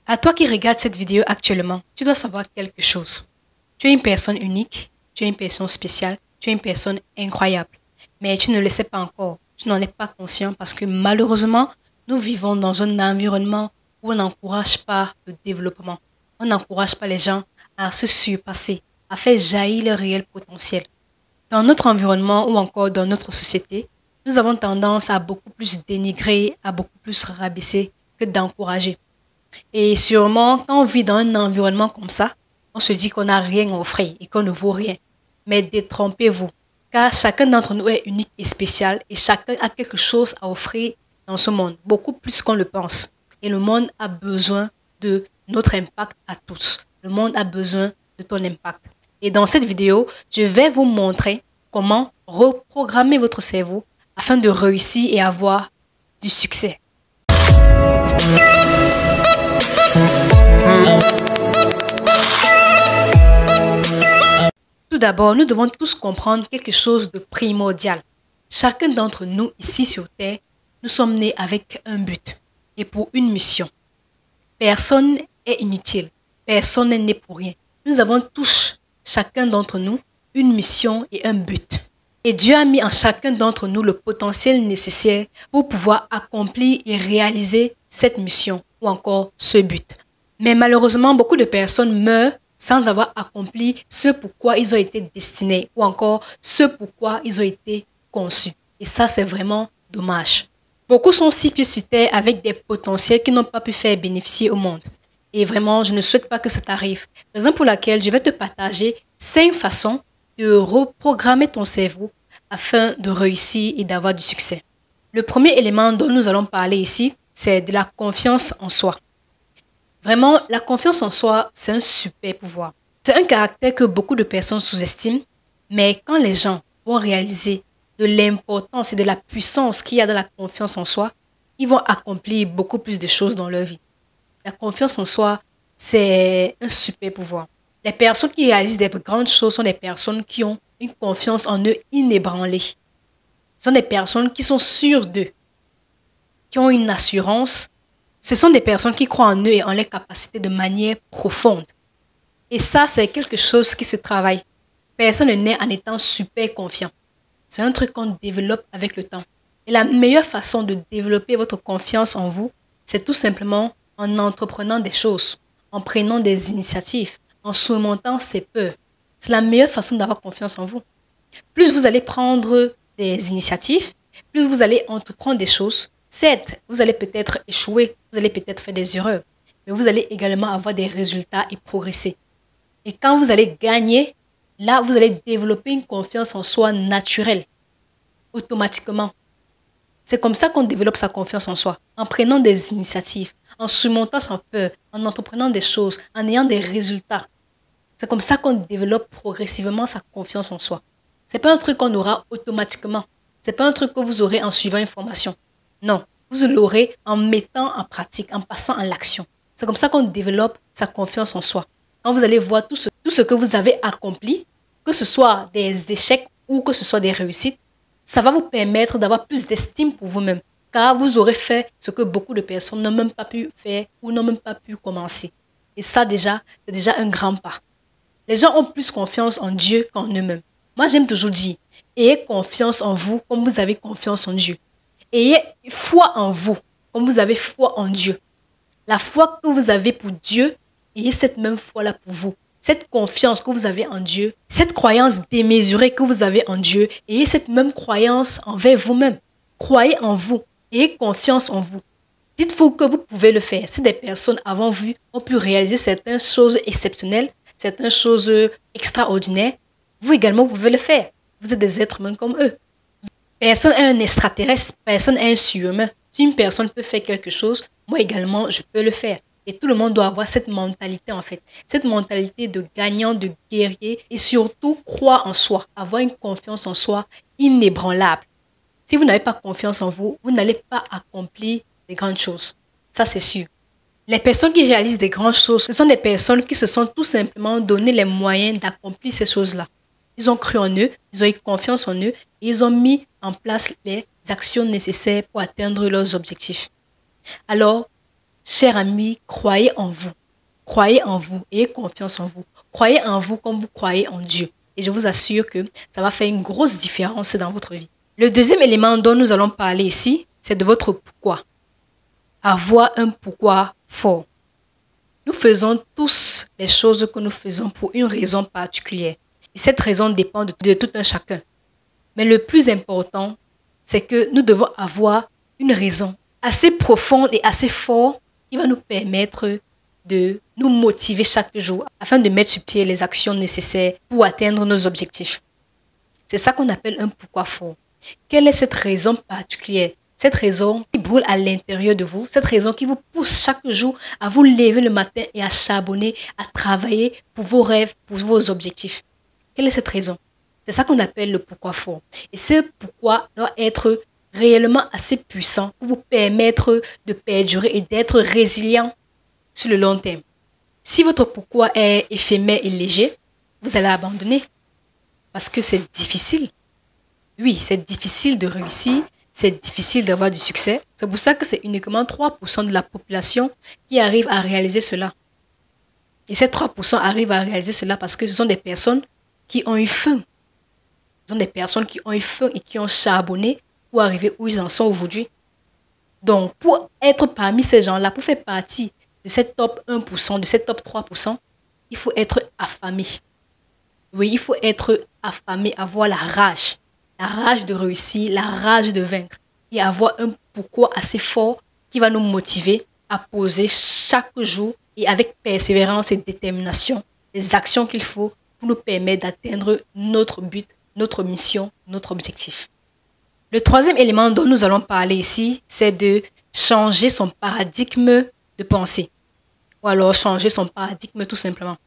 À toi qui regardes cette vidéo actuellement, tu dois savoir quelque chose. Tu es une personne unique, tu es une personne spéciale, tu es une personne incroyable. Mais tu ne le sais pas encore, tu n'en es pas conscient parce que malheureusement, nous vivons dans un environnement où on n'encourage pas le développement. On n'encourage pas les gens à se surpasser, à faire jaillir leur réel potentiel. Dans notre environnement ou encore dans notre société, nous avons tendance à beaucoup plus dénigrer, à beaucoup plus rabaisser que d'encourager. Et sûrement, quand on vit dans un environnement comme ça, on se dit qu'on n'a rien à offrir et qu'on ne vaut rien. Mais détrompez-vous, car chacun d'entre nous est unique et spécial et chacun a quelque chose à offrir dans ce monde, beaucoup plus qu'on le pense. Et le monde a besoin de notre impact à tous. Le monde a besoin de ton impact. Et dans cette vidéo, je vais vous montrer comment reprogrammer votre cerveau afin de réussir et avoir du succès. Tout d'abord, nous devons tous comprendre quelque chose de primordial. Chacun d'entre nous ici sur Terre, nous sommes nés avec un but et pour une mission. Personne est inutile, personne n'est né pour rien. Nous avons tous, chacun d'entre nous, une mission et un but. Et Dieu a mis en chacun d'entre nous le potentiel nécessaire pour pouvoir accomplir et réaliser cette mission ou encore ce but. Mais malheureusement, beaucoup de personnes meurent sans avoir accompli ce pourquoi ils ont été destinés ou encore ce pourquoi ils ont été conçus. Et ça, c'est vraiment dommage. Beaucoup sont si pieds sur terre avec des potentiels qui n'ont pas pu faire bénéficier au monde. Et vraiment, je ne souhaite pas que ça t'arrive. Raison pour laquelle je vais te partager 5 façons de reprogrammer ton cerveau afin de réussir et d'avoir du succès. Le premier élément dont nous allons parler ici, c'est de la confiance en soi. Vraiment, la confiance en soi, c'est un super pouvoir. C'est un caractère que beaucoup de personnes sous-estiment, mais quand les gens vont réaliser de l'importance et de la puissance qu'il y a dans la confiance en soi, ils vont accomplir beaucoup plus de choses dans leur vie. La confiance en soi, c'est un super pouvoir. Les personnes qui réalisent des grandes choses sont des personnes qui ont une confiance en eux inébranlée. Ce sont des personnes qui sont sûres d'eux, qui ont une assurance. Ce sont des personnes qui croient en eux et en leurs capacités de manière profonde. Et ça, c'est quelque chose qui se travaille. Personne n'est en étant super confiant. C'est un truc qu'on développe avec le temps. Et la meilleure façon de développer votre confiance en vous, c'est tout simplement en entreprenant des choses, en prenant des initiatives, en surmontant ses peurs. C'est la meilleure façon d'avoir confiance en vous. Plus vous allez prendre des initiatives, plus vous allez entreprendre des choses, certes, vous allez peut-être échouer, vous allez peut-être faire des erreurs, mais vous allez également avoir des résultats et progresser. Et quand vous allez gagner, là, vous allez développer une confiance en soi naturelle, automatiquement. C'est comme ça qu'on développe sa confiance en soi, en prenant des initiatives, en surmontant sa peur, en entreprenant des choses, en ayant des résultats. C'est comme ça qu'on développe progressivement sa confiance en soi. Ce n'est pas un truc qu'on aura automatiquement. Ce n'est pas un truc que vous aurez en suivant une formation. Non, vous l'aurez en mettant en pratique, en passant à l'action. C'est comme ça qu'on développe sa confiance en soi. Quand vous allez voir tout ce que vous avez accompli, que ce soit des échecs ou que ce soit des réussites, ça va vous permettre d'avoir plus d'estime pour vous-même. Car vous aurez fait ce que beaucoup de personnes n'ont même pas pu faire ou n'ont même pas pu commencer. Et ça déjà, c'est déjà un grand pas. Les gens ont plus confiance en Dieu qu'en eux-mêmes. Moi, j'aime toujours dire, ayez confiance en vous comme vous avez confiance en Dieu. Ayez foi en vous comme vous avez foi en Dieu. La foi que vous avez pour Dieu, ayez cette même foi-là pour vous. Cette confiance que vous avez en Dieu, cette croyance démesurée que vous avez en Dieu, ayez cette même croyance envers vous-même. Croyez en vous, ayez confiance en vous. Dites-vous que vous pouvez le faire. Si des personnes avant vous ont pu réaliser certaines choses exceptionnelles, certaines choses extraordinaires, vous également vous pouvez le faire. Vous êtes des êtres humains comme eux. Personne n'est un extraterrestre, personne n'est un surhumain. Si une personne peut faire quelque chose, moi également, je peux le faire. Et tout le monde doit avoir cette mentalité en fait. Cette mentalité de gagnant, de guerrier et surtout croire en soi. Avoir une confiance en soi inébranlable. Si vous n'avez pas confiance en vous, vous n'allez pas accomplir des grandes choses. Ça, c'est sûr. Les personnes qui réalisent des grandes choses, ce sont des personnes qui se sont tout simplement donné les moyens d'accomplir ces choses-là. Ils ont cru en eux, ils ont eu confiance en eux et ils ont mis en place les actions nécessaires pour atteindre leurs objectifs. Alors, chers amis, croyez en vous. Croyez en vous, ayez confiance en vous. Croyez en vous comme vous croyez en Dieu. Et je vous assure que ça va faire une grosse différence dans votre vie. Le deuxième élément dont nous allons parler ici, c'est de votre pourquoi. Avoir un pourquoi fort. Nous faisons tous les choses que nous faisons pour une raison particulière. Et cette raison dépend de tout un chacun. Mais le plus important, c'est que nous devons avoir une raison assez profonde et assez forte qui va nous permettre de nous motiver chaque jour afin de mettre sur pied les actions nécessaires pour atteindre nos objectifs. C'est ça qu'on appelle un pourquoi fort. Quelle est cette raison particulière? Cette raison qui brûle à l'intérieur de vous, cette raison qui vous pousse chaque jour à vous lever le matin et à charbonner, à travailler pour vos rêves, pour vos objectifs. Quelle est cette raison? C'est ça qu'on appelle le pourquoi fort. Et ce pourquoi doit être réellement assez puissant pour vous permettre de perdurer et d'être résilient sur le long terme. Si votre pourquoi est éphémère et léger, vous allez abandonner parce que c'est difficile. Oui, c'est difficile de réussir, c'est difficile d'avoir du succès. C'est pour ça que c'est uniquement 3% de la population qui arrive à réaliser cela. Et ces 3% arrivent à réaliser cela parce que ce sont des personnes qui ont eu faim. Ce sont des personnes qui ont eu faim et qui ont charbonné pour arriver où ils en sont aujourd'hui. Donc, pour être parmi ces gens-là, pour faire partie de cette top 1%, de cette top 3%, il faut être affamé. Oui, il faut être affamé, avoir la rage de réussir, la rage de vaincre et avoir un pourquoi assez fort qui va nous motiver à poser chaque jour et avec persévérance et détermination les actions qu'il faut pour nous permettre d'atteindre notre but, notre mission, notre objectif. Le troisième élément dont nous allons parler ici, c'est de changer son paradigme de pensée. Ou alors changer son paradigme tout simplement.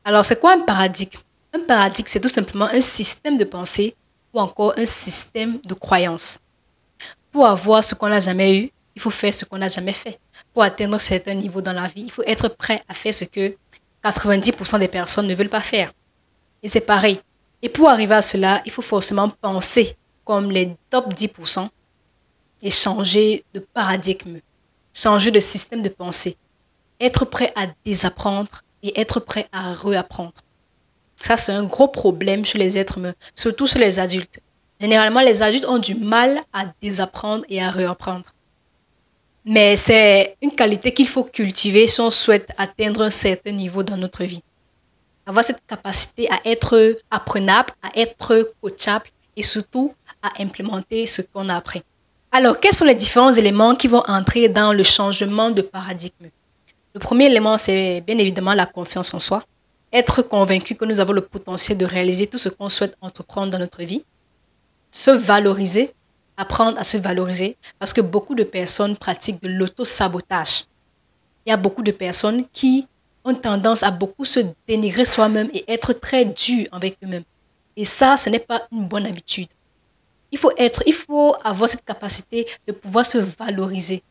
Alors, c'est quoi un paradigme? Un paradigme, c'est tout simplement un système de pensée ou encore un système de croyance. Pour avoir ce qu'on n'a jamais eu, il faut faire ce qu'on n'a jamais fait. Pour atteindre certains niveaux dans la vie, il faut être prêt à faire ce que 90% des personnes ne veulent pas faire. Et c'est pareil. Et pour arriver à cela, il faut forcément penser comme les top 10% et changer de paradigme, changer de système de pensée. Être prêt à désapprendre et être prêt à réapprendre. Ça, c'est un gros problème chez les êtres humains, surtout chez les adultes. Généralement, les adultes ont du mal à désapprendre et à réapprendre. Mais c'est une qualité qu'il faut cultiver si on souhaite atteindre un certain niveau dans notre vie. Avoir cette capacité à être apprenable, à être coachable et surtout à implémenter ce qu'on a appris. Alors, quels sont les différents éléments qui vont entrer dans le changement de paradigme? Le premier élément, c'est bien évidemment la confiance en soi. Être convaincu que nous avons le potentiel de réaliser tout ce qu'on souhaite entreprendre dans notre vie. Se valoriser, apprendre à se valoriser, parce que beaucoup de personnes pratiquent de l'auto-sabotage. Il y a beaucoup de personnes qui ont tendance à beaucoup se dénigrer soi-même et être très dur avec eux-mêmes. Et ça, ce n'est pas une bonne habitude. Il faut avoir cette capacité de pouvoir se valoriser.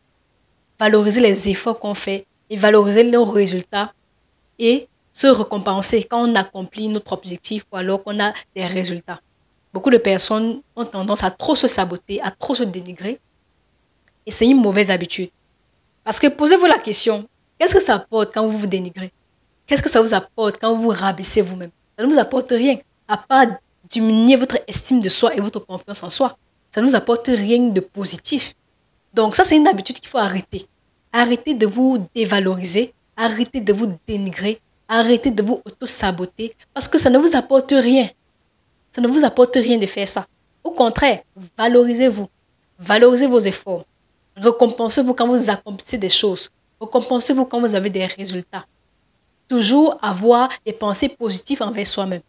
Valoriser les efforts qu'on fait et valoriser nos résultats et se récompenser quand on accomplit notre objectif ou alors qu'on a des résultats. Beaucoup de personnes ont tendance à trop se saboter, à trop se dénigrer. Et c'est une mauvaise habitude. Parce que posez-vous la question, qu'est-ce que ça apporte quand vous vous dénigrez? Qu'est-ce que ça vous apporte quand vous vous rabaissez vous-même? Ça ne vous apporte rien, à part diminuer votre estime de soi et votre confiance en soi. Ça ne nous apporte rien de positif. Donc ça, c'est une habitude qu'il faut arrêter. Arrêtez de vous dévaloriser, arrêtez de vous dénigrer, arrêtez de vous auto-saboter parce que ça ne vous apporte rien. Ça ne vous apporte rien de faire ça. Au contraire, valorisez-vous. Valorisez vos efforts. Récompensez-vous quand vous accomplissez des choses. Récompensez-vous quand vous avez des résultats. Toujours avoir des pensées positives envers soi-même.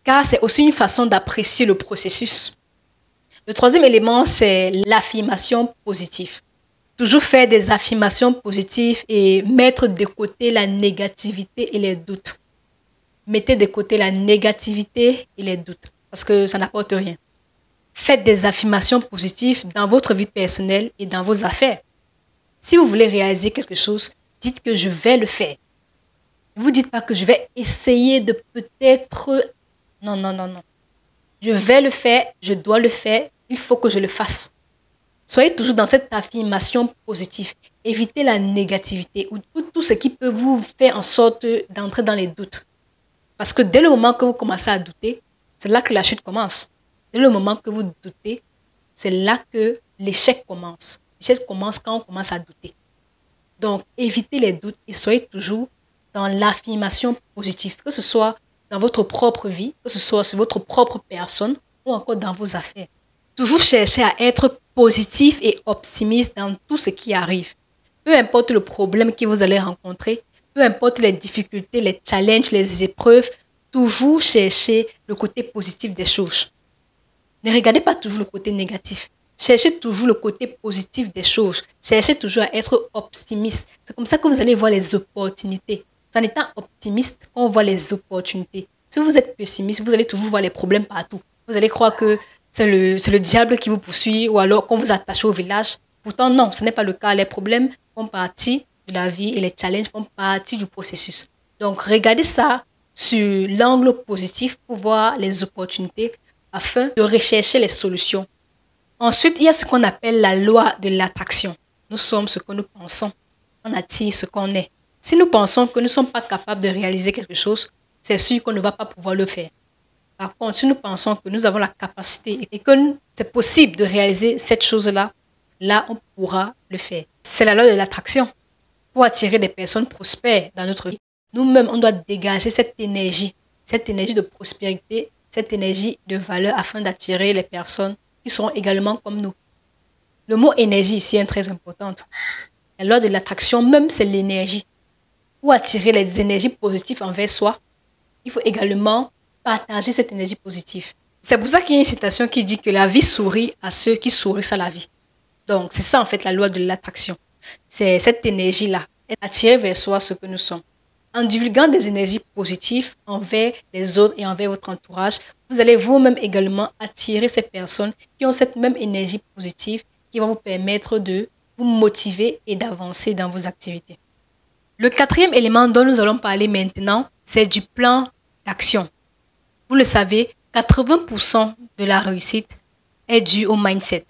Car c'est aussi une façon d'apprécier le processus. Le troisième élément, c'est l'affirmation positive. Toujours faire des affirmations positives et mettre de côté la négativité et les doutes. Mettez de côté la négativité et les doutes parce que ça n'apporte rien. Faites des affirmations positives dans votre vie personnelle et dans vos affaires. Si vous voulez réaliser quelque chose, dites que je vais le faire. Ne vous dites pas que je vais essayer de peut-être... Non, non, non, non. Je vais le faire, je dois le faire, il faut que je le fasse. Soyez toujours dans cette affirmation positive évitez la négativité ou tout ce qui peut vous faire en sorte d'entrer dans les doutes. Parce que dès le moment que vous commencez à douter, c'est là que la chute commence. Dès le moment que vous doutez, c'est là que l'échec commence. L'échec commence quand on commence à douter. Donc, évitez les doutes et soyez toujours dans l'affirmation positive, que ce soit dans votre propre vie, que ce soit sur votre propre personne ou encore dans vos affaires. Toujours chercher à être positif et optimiste dans tout ce qui arrive. Peu importe le problème que vous allez rencontrer, peu importe les difficultés, les challenges, les épreuves, toujours chercher le côté positif des choses. Ne regardez pas toujours le côté négatif. Cherchez toujours le côté positif des choses. Cherchez toujours à être optimiste. C'est comme ça que vous allez voir les opportunités. C'est en étant optimiste qu'on voit les opportunités. Si vous êtes pessimiste, vous allez toujours voir les problèmes partout. Vous allez croire que c'est le diable qui vous poursuit ou alors qu'on vous attache au village. Pourtant, non, ce n'est pas le cas. Les problèmes font partie de la vie et les challenges font partie du processus. Donc, regardez ça sur l'angle positif pour voir les opportunités afin de rechercher les solutions. Ensuite, il y a ce qu'on appelle la loi de l'attraction. Nous sommes ce que nous pensons. On attire ce qu'on est. Si nous pensons que nous ne sommes pas capables de réaliser quelque chose, c'est sûr qu'on ne va pas pouvoir le faire. Par contre, si nous pensons que nous avons la capacité et que c'est possible de réaliser cette chose-là, là, on pourra le faire. C'est la loi de l'attraction. Pour attirer des personnes prospères dans notre vie, nous-mêmes, on doit dégager cette énergie de prospérité, cette énergie de valeur afin d'attirer les personnes qui sont également comme nous. Le mot énergie ici est très important. La loi de l'attraction, même c'est l'énergie. Pour attirer les énergies positives envers soi, il faut également partager cette énergie positive. C'est pour ça qu'il y a une citation qui dit que la vie sourit à ceux qui sourient à la vie. Donc, c'est ça en fait la loi de l'attraction. C'est cette énergie-là, attirer vers soi ce que nous sommes. En divulguant des énergies positives envers les autres et envers votre entourage, vous allez vous-même également attirer ces personnes qui ont cette même énergie positive qui va vous permettre de vous motiver et d'avancer dans vos activités. Le quatrième élément dont nous allons parler maintenant, c'est du plan d'action. Vous le savez, 80% de la réussite est due au mindset,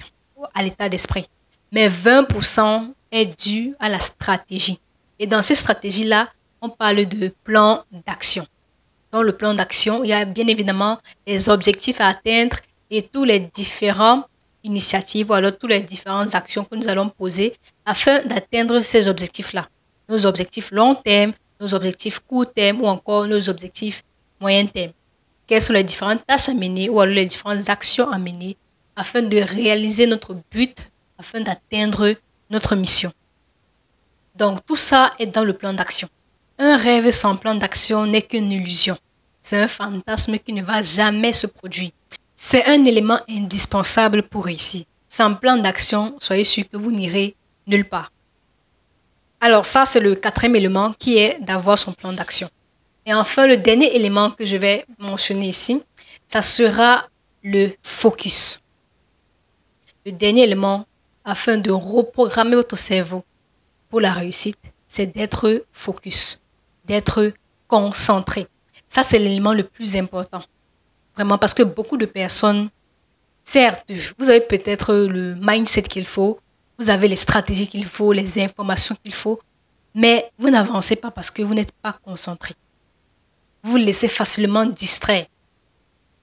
à l'état d'esprit. Mais 20% est dû à la stratégie. Et dans ces stratégies-là, on parle de plan d'action. Dans le plan d'action, il y a bien évidemment les objectifs à atteindre et tous les différentes initiatives ou alors toutes les différentes actions que nous allons poser afin d'atteindre ces objectifs-là. Nos objectifs long terme, nos objectifs court terme ou encore nos objectifs moyen terme. Quelles sont les différentes tâches à mener ou alors les différentes actions à mener afin de réaliser notre but, afin d'atteindre notre mission. Donc tout ça est dans le plan d'action. Un rêve sans plan d'action n'est qu'une illusion. C'est un fantasme qui ne va jamais se produire. C'est un élément indispensable pour réussir. Sans plan d'action, soyez sûr que vous n'irez nulle part. Alors ça, c'est le quatrième élément qui est d'avoir son plan d'action. Et enfin, le dernier élément que je vais mentionner ici, ça sera le focus. Le dernier élément, afin de reprogrammer votre cerveau pour la réussite, c'est d'être focus, d'être concentré. Ça, c'est l'élément le plus important. Vraiment, parce que beaucoup de personnes, certes, vous avez peut-être le mindset qu'il faut, vous avez les stratégies qu'il faut, les informations qu'il faut, mais vous n'avancez pas parce que vous n'êtes pas concentré. Vous vous laissez facilement distraire.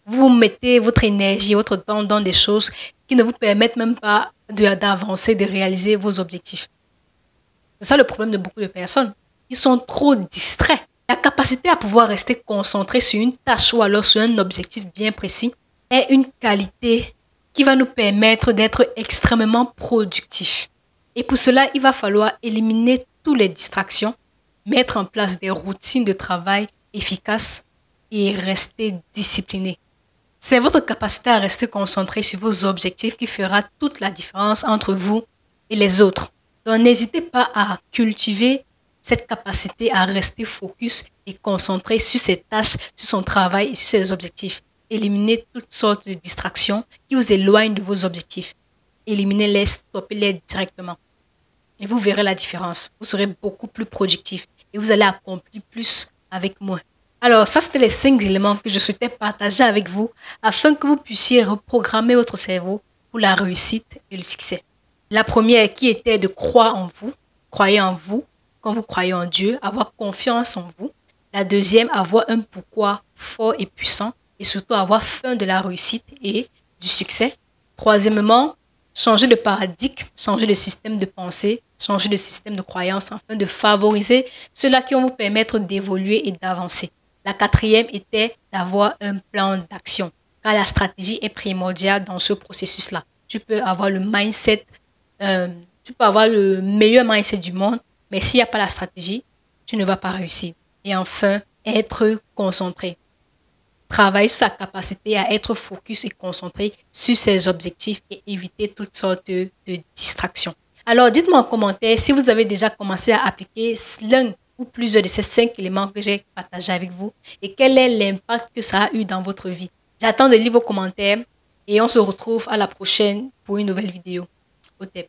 Vous mettez votre énergie, votre temps dans des choses qui ne vous permettent même pas d'avancer, de réaliser vos objectifs. C'est ça le problème de beaucoup de personnes. Ils sont trop distraits. La capacité à pouvoir rester concentré sur une tâche ou alors sur un objectif bien précis est une qualité qui va nous permettre d'être extrêmement productifs. Et pour cela, il va falloir éliminer toutes les distractions, mettre en place des routines de travail efficaces et rester discipliné. C'est votre capacité à rester concentré sur vos objectifs qui fera toute la différence entre vous et les autres. Donc, n'hésitez pas à cultiver cette capacité à rester focus et concentré sur ses tâches, sur son travail et sur ses objectifs. Éliminez toutes sortes de distractions qui vous éloignent de vos objectifs. Éliminez-les, stoppez-les directement. Et vous verrez la différence. Vous serez beaucoup plus productif et vous allez accomplir plus avec moins. Alors, ça, c'était les 5 éléments que je souhaitais partager avec vous afin que vous puissiez reprogrammer votre cerveau pour la réussite et le succès. La première qui était de croire en vous, croyez en vous, quand vous croyez en Dieu, avoir confiance en vous. La deuxième, avoir un pourquoi fort et puissant et surtout avoir faim de la réussite et du succès. Troisièmement, changer de paradigme, changer de système de pensée, changer de système de croyance afin de favoriser ceux-là qui vont vous permettre d'évoluer et d'avancer. La quatrième était d'avoir un plan d'action, car la stratégie est primordiale dans ce processus-là. Tu peux avoir le mindset, tu peux avoir le meilleur mindset du monde, mais s'il n'y a pas la stratégie, tu ne vas pas réussir. Et enfin, être concentré. Travailler sur sa capacité à être focus et concentré sur ses objectifs et éviter toutes sortes de distractions. Alors, dites-moi en commentaire si vous avez déjà commencé à appliquer l'un ou plusieurs de ces 5 éléments que j'ai partagés avec vous et quel est l'impact que ça a eu dans votre vie. J'attends de lire vos commentaires et on se retrouve à la prochaine pour une nouvelle vidéo. Au TEP.